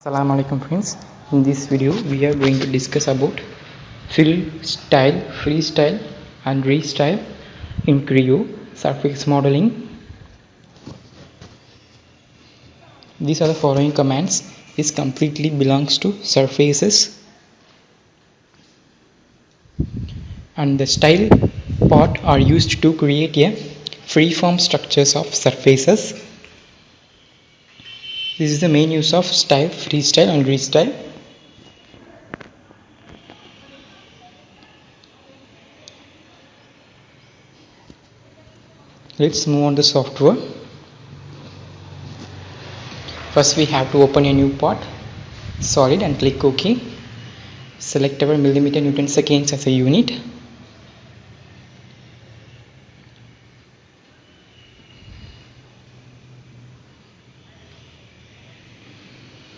Assalamu alaikum friends. In this video we are going to discuss about fill, style, freestyle and restyle in CREO surface modeling. These are the following commands. This completely belongs to surfaces, and the style part are used to create a freeform structures of surfaces. This is the main use of style, freestyle and restyle. Let's move on the software. First we have to open a new part, solid, and click OK. Select our millimeter Newton seconds as a unit.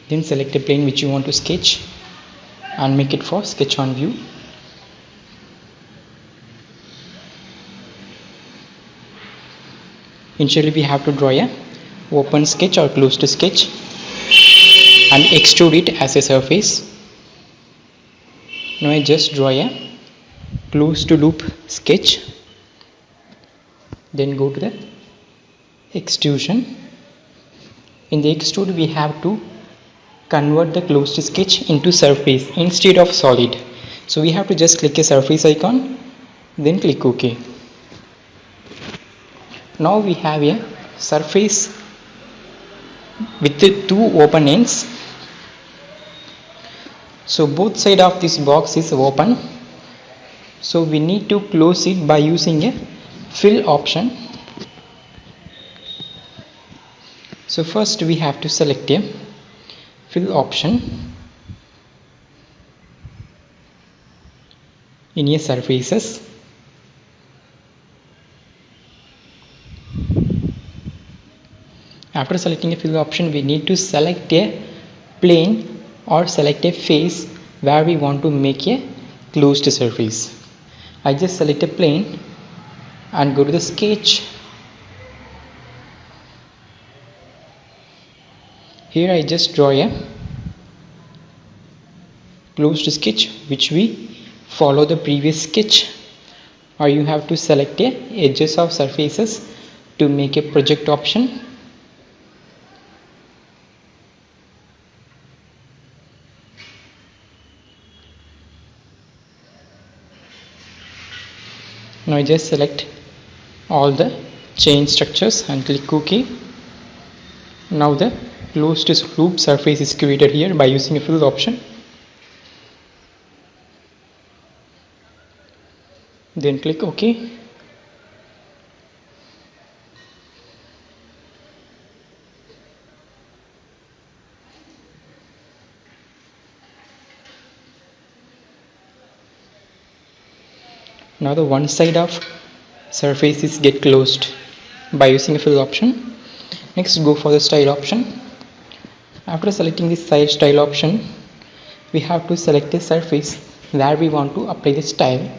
Then select a plane which you want to sketch and make it for sketch on view. Initially we have to draw a open sketch or closed sketch and extrude it as a surface. Now I just draw a closed loop sketch. Then go to the extrusion. In the extrude we have to convert the closed sketch into surface instead of solid. So we have to just click a surface icon, then click OK. Now we have a surface with the two open ends. So both sides of this box is open. So we need to close it by using a fill option. So first we have to select a fill option in a surfaces. After selecting a fill option, we need to select a plane or select a face where we want to make a closed surface. I just select a plane and go to the sketch. Here I just draw a closed sketch which we follow the previous sketch, or you have to select a edges of surfaces to make a project option. Now I just select all the chain structures and click OK. Now the closed loop surface is created here by using a fill option. Then click OK. Now the one side of surfaces get closed by using a fill option. Next go for the style option. After selecting this style option, we have to select a surface where we want to apply the style.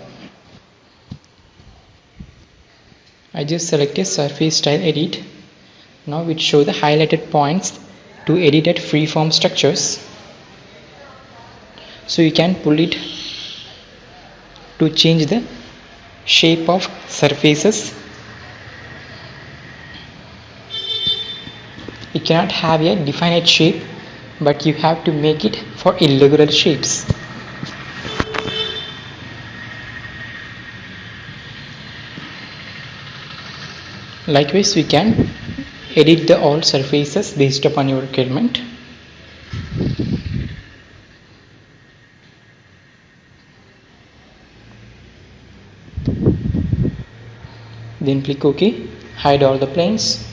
I just select a surface style edit. Now it shows the highlighted points to edit at freeform structures. So you can pull it to change the shape of surfaces. You cannot have a definite shape, but you have to make it for irregular shapes. Likewise, we can edit the all surfaces based upon your requirement. Then click OK, hide all the planes.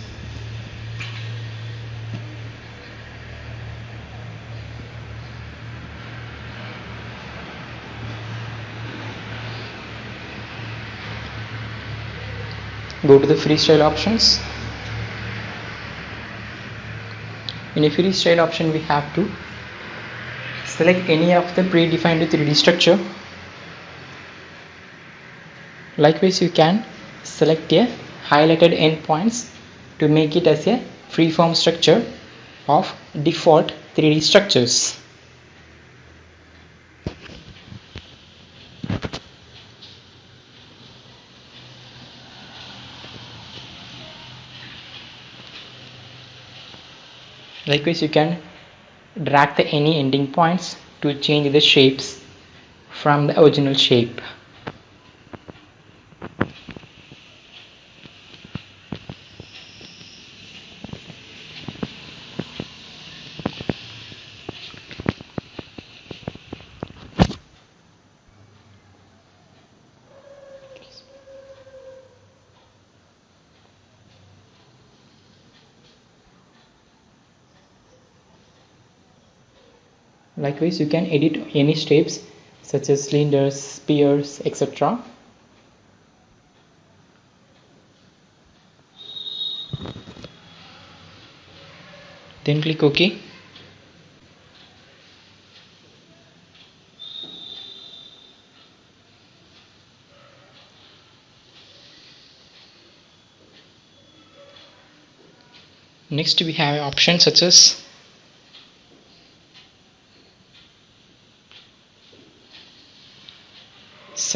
Go to the freestyle options. In a freestyle option, we have to select any of the predefined 3D structure. Likewise, you can select a highlighted endpoints to make it as a freeform structure of default 3D structures. Likewise, you can drag any ending points to change the shapes from the original shape. Likewise, you can edit any shapes such as cylinders, spheres, etc. Then click OK. Next, we have options such as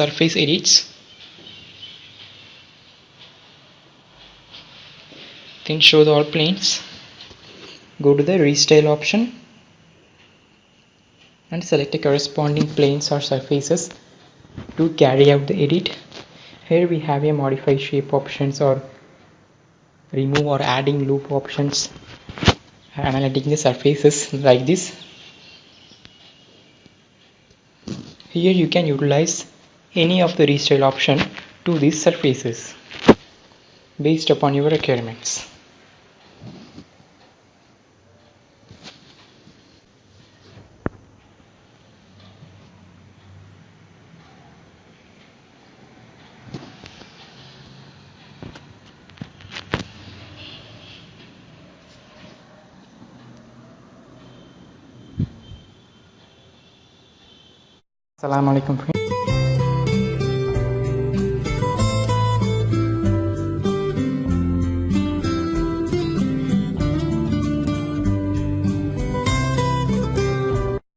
surface edits. Then show the all planes. Go to the Restyle option and select the corresponding planes or surfaces to carry out the edit. Here we have a modify shape options or remove or adding loop options, analyzing the surfaces like this. Here you can utilize any of the Restyle option to these surfaces based upon your requirements. Assalamu alaikum friends.